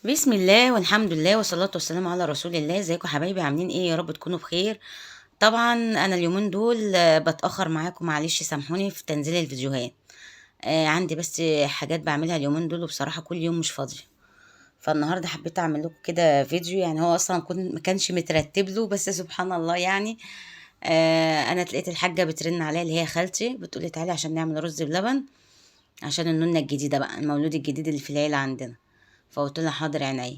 بسم الله والحمد لله والصلاة والسلام على رسول الله. ازيكم حبايبي؟ عاملين ايه؟ يا رب تكونوا بخير. طبعا انا اليومين دول بتأخر معاكم، معلش سامحوني في تنزيل الفيديوهات. عندي بس حاجات بعملها اليومين دول، وبصراحة كل يوم مش فاضية. فالنهارده حبيت اعمل لكم كده فيديو، يعني هو اصلا ما كانش مترتب له، بس سبحان الله يعني. انا لقيت الحاجة بترن عليا اللي هي خالتي، بتقولي تعالي عشان نعمل رز بلبن عشان النونة الجديدة بقى، المولود الجديد اللي في العيلة عندنا. فقلت لها حاضر عينيا.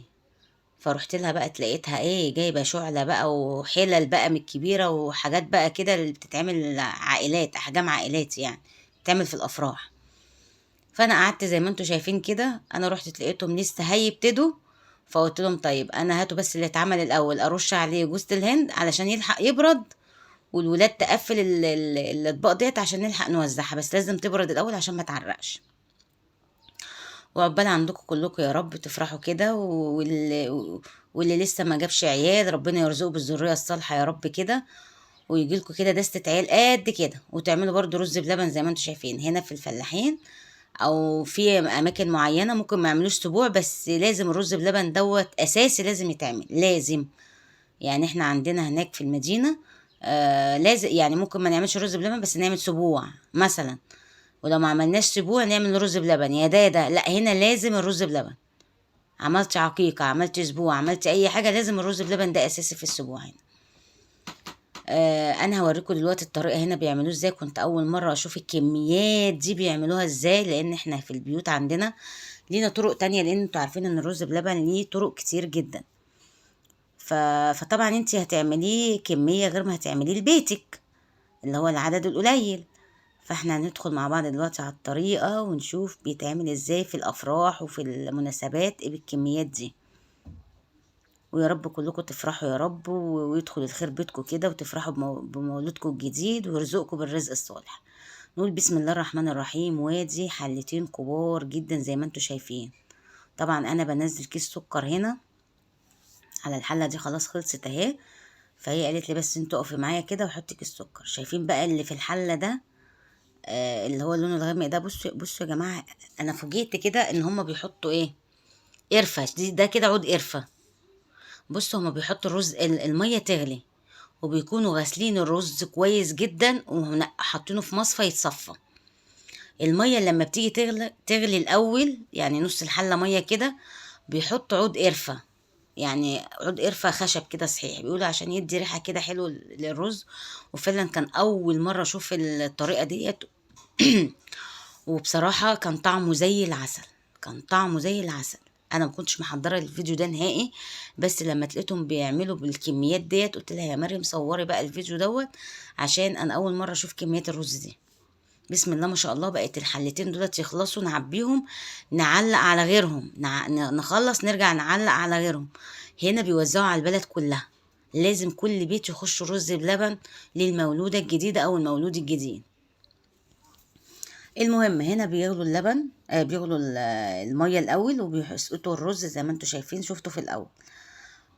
فرحت لها بقى، تلاقيتها ايه جايبه شعله بقى وحلل بقى من الكبيره وحاجات بقى كده اللي بتتعمل عائلات، احجام عائلات يعني، بتتعمل في الافراح. فانا قعدت زي ما انتوا شايفين كده، انا رحت تلاقيتهم لسه هيبتدوا. فقلت لهم طيب انا هاتوا بس اللي اتعمل الاول، ارش عليه جوز الهند علشان يلحق يبرد، والولاد تقفل الاطباق ديت عشان نلحق نوزعها، بس لازم تبرد الاول عشان ما تعرقش. وعقبال عندكم كلكم يا رب تفرحوا كده، واللي لسه ما جابش عيال ربنا يرزقه بالذرية الصالحة يا رب كده، ويجيلكوا كده دستة عيال قد كده. وتعملوا برضو رز بلبن زي ما انتوا شايفين هنا في الفلاحين، او في اماكن معينة ممكن ما يعملوش سبوع، بس لازم الرز بلبن دوت اساسي، لازم يتعمل لازم. يعني احنا عندنا هناك في المدينة لازم، يعني ممكن ما نعملش رز بلبن بس نعمل سبوع مثلا. ولو ما عملناش سبوع نعمل رز بلبن يا دادا، لا هنا لازم الرز بلبن. عملت عقيقة، عملت اسبوع، عملت اي حاجة، لازم الرز بلبن ده اساسي في الاسبوع هنا. انا هوريكم دلوقتي الطريقة هنا بيعملوه ازاي. كنت اول مرة اشوف الكميات دي بيعملوها ازاي، لان احنا في البيوت عندنا لينا طرق تانية، لان انتوا عارفين ان الرز بلبن ليه طرق كتير جدا. ف... فطبعا انت هتعمليه كمية غير ما هتعمليه لبيتك اللي هو العدد القليل. فاحنا هندخل مع بعض دلوقتي على الطريقة ونشوف بيتعمل ازاي في الافراح وفي المناسبات بالكميات دي. ويا رب كلكم تفرحوا يا رب، ويدخل الخير بيتكم كده، وتفرحوا بمولودكم الجديد، ويرزقكم بالرزق الصالح. نقول بسم الله الرحمن الرحيم. وادي حلتين كبار جدا زي ما انتوا شايفين. طبعا انا بنزل كيس سكر هنا على الحلة دي، خلاص خلصت اهي. فهي قالت لي بس انت اقفي معايا كده وحطي كيس سكر. شايفين بقى اللي في الحلة ده اللي هو اللون الغامق ده؟ بصوا بصوا يا جماعة، انا فوجئت كده ان هما بيحطوا ايه، قرفة. ده كده عود قرفة. بصوا هما بيحطوا الرز المية تغلي، وبيكونوا غاسلين الرز كويس جدا وحاطينه في مصفى يتصفى. المية لما بتيجي تغلي الاول، يعني نص الحلة مية كده، بيحطوا عود قرفة. يعني عود قرفة خشب كده صحيح، بيقولوا عشان يدي ريحة كده حلو للرز. وفعلا كان اول مرة اشوف الطريقة ديت. وبصراحة كان طعمه زي العسل، كان طعمه زي العسل. انا ما كنتش محضره الفيديو ده نهائي، بس لما لقيتهم بيعملوا بالكميات ديت قلت لها يا مريم صوري بقى الفيديو دوت، عشان انا اول مره اشوف كميات الرز دي. بسم الله ما شاء الله. بقت الحلتين دولت يخلصوا نعبيهم، نعلق على غيرهم، نخلص نرجع نعلق على غيرهم. هنا بيوزعوا على البلد كلها، لازم كل بيت يخش رز بلبن للمولودة الجديدة أو المولود الجديد. المهم هنا بيغلوا اللبن، بيغلوا الميه الاول، وبيسقطوا الرز زي ما انتوا شايفين شفتوا في الاول.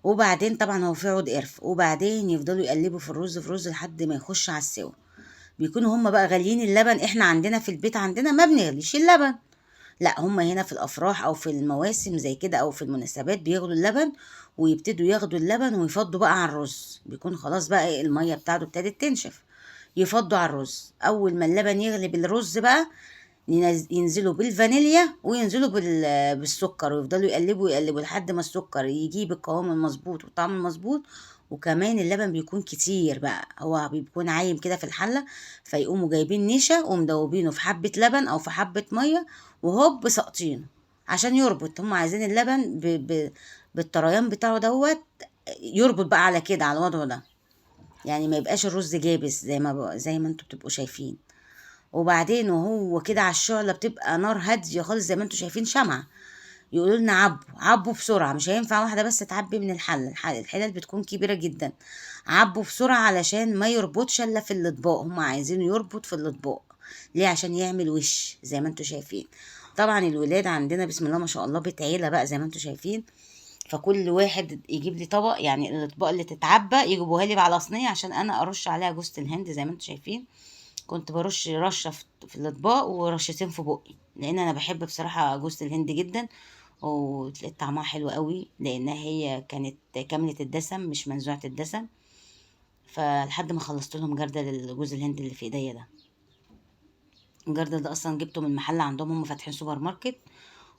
وبعدين طبعا هو في عود قرف، وبعدين يفضلوا يقلبوا في الرز لحد ما يخش على السوا. بيكونوا هما بقى غاليين اللبن. احنا عندنا في البيت عندنا ما بنغليش اللبن، لا هما هنا في الافراح او في المواسم زي كده او في المناسبات بيغلوا اللبن، ويبتدوا ياخدوا اللبن ويفضوا بقى على الرز. بيكون خلاص بقى الميه بتاعته ابتدت تنشف، يفضوا على الرز. اول ما اللبن يغلي بالرز بقى ينزلوا بالفانيليا وينزلوا بالسكر، ويفضلوا يقلبوا يقلبوا لحد ما السكر يجيب القوام المظبوط والطعم المظبوط. وكمان اللبن بيكون كتير بقى، هو بيكون عايم كده في الحلة. فيقوموا جايبين نشا ومدوبينه في حبة لبن او في حبة مية، وهوب ساقطينه عشان يربط. هم عايزين اللبن بالطريان بتاعه دوت، يربط بقى على كده على الوضع ده، يعني ما يبقاش الرز جابس زي ما انتوا بتبقوا شايفين. وبعدين وهو كده على الشعلة بتبقى نار هادية خالص زي ما انتوا شايفين شمعة. يقولوا لنا عبوا عبوا بسرعة، مش هينفع واحدة بس تعبي من الحلل بتكون كبيرة جدا. عبوا بسرعة علشان ما يربطش الا في الاطباق، هم عايزينه يربط في الاطباق. ليه؟ عشان يعمل وش زي ما انتوا شايفين. طبعا الولاد عندنا بسم الله ما شاء الله بيت عيلة بقى زي ما انتوا شايفين. فكل واحد يجيب لي طبق، يعني الاطباق اللي تتعبى يجيبوها لي على صينية عشان انا ارش عليها جوز الهند زي ما انتوا شايفين. كنت برش رشة في الأطباق ورشتين في بقي، لأن أنا بحب بصراحة جوز الهند جدا. وتلاقي طعمها حلو قوي لانها هي كانت كاملة الدسم مش منزوعة الدسم. فلحد ما خلصت لهم جردل الجوز الهند اللي في ايديا ده. الجردل ده اصلا جبته من محل عندهم، هم فاتحين سوبر ماركت.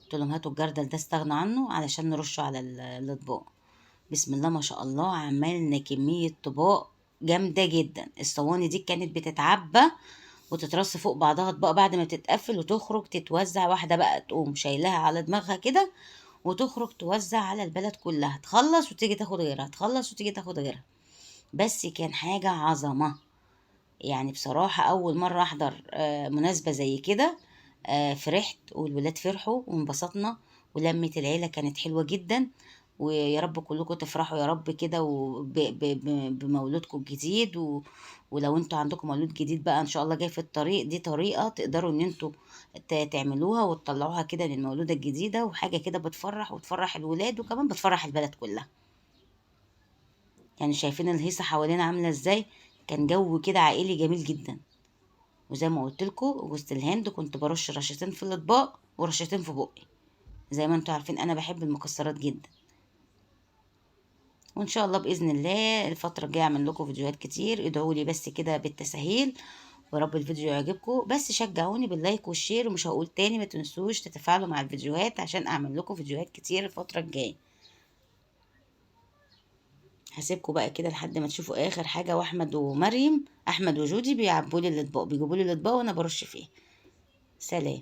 قلت لهم هاتوا الجردل ده استغنوا عنه علشان نرشه على الاطباق. بسم الله ما شاء الله، عملنا كمية طباق جامدة جدا. الصواني دي كانت بتتعبى وتترص فوق بعضها اطباق بعد ما تتقفل وتخرج تتوزع، واحدة بقى تقوم شايلها على دماغها كده وتخرج توزع على البلد كلها، تخلص وتيجي تاخد غيرها، تخلص وتيجي تاخد غيرها. بس كان حاجة عظمة. يعني بصراحة أول مرة أحضر مناسبة زي كده. فرحت والولاد فرحوا وانبسطنا، ولمة العيلة كانت حلوة جدا. ويا رب كلكم تفرحوا يا رب كده بمولودكم الجديد ولو انتوا عندكم مولود جديد بقى ان شاء الله جاي في الطريق، دي طريقة تقدروا ان انتوا تعملوها وتطلعوها كده للمولودة الجديدة، وحاجة كده بتفرح وتفرح الولاد وكمان بتفرح البلد كلها. يعني شايفين الهيصة حوالينا عاملة ازاي؟ كان جو كده عائلي جميل جدا. وزي ما قلت لكم جوز الهند كنت برش رشتين في الاطباق ورشتين في بقي. زي ما انتوا عارفين انا بحب المكسرات جدا. وان شاء الله باذن الله الفتره الجايه اعمل لكم فيديوهات كتير. ادعوا لي بس كده بالتسهيل، ورب الفيديو يعجبكم. بس شجعوني باللايك والشير، ومش هقول تاني ما تنسوش تتفاعلوا مع الفيديوهات عشان اعمل لكم فيديوهات كتير الفتره الجايه. هسيبكم بقى كده لحد ما تشوفوا اخر حاجه، واحمد ومريم، احمد وجودي بيعبوا لي الاطباق، بيجيبوا لي الاطباق وانا برش فيه. سلام.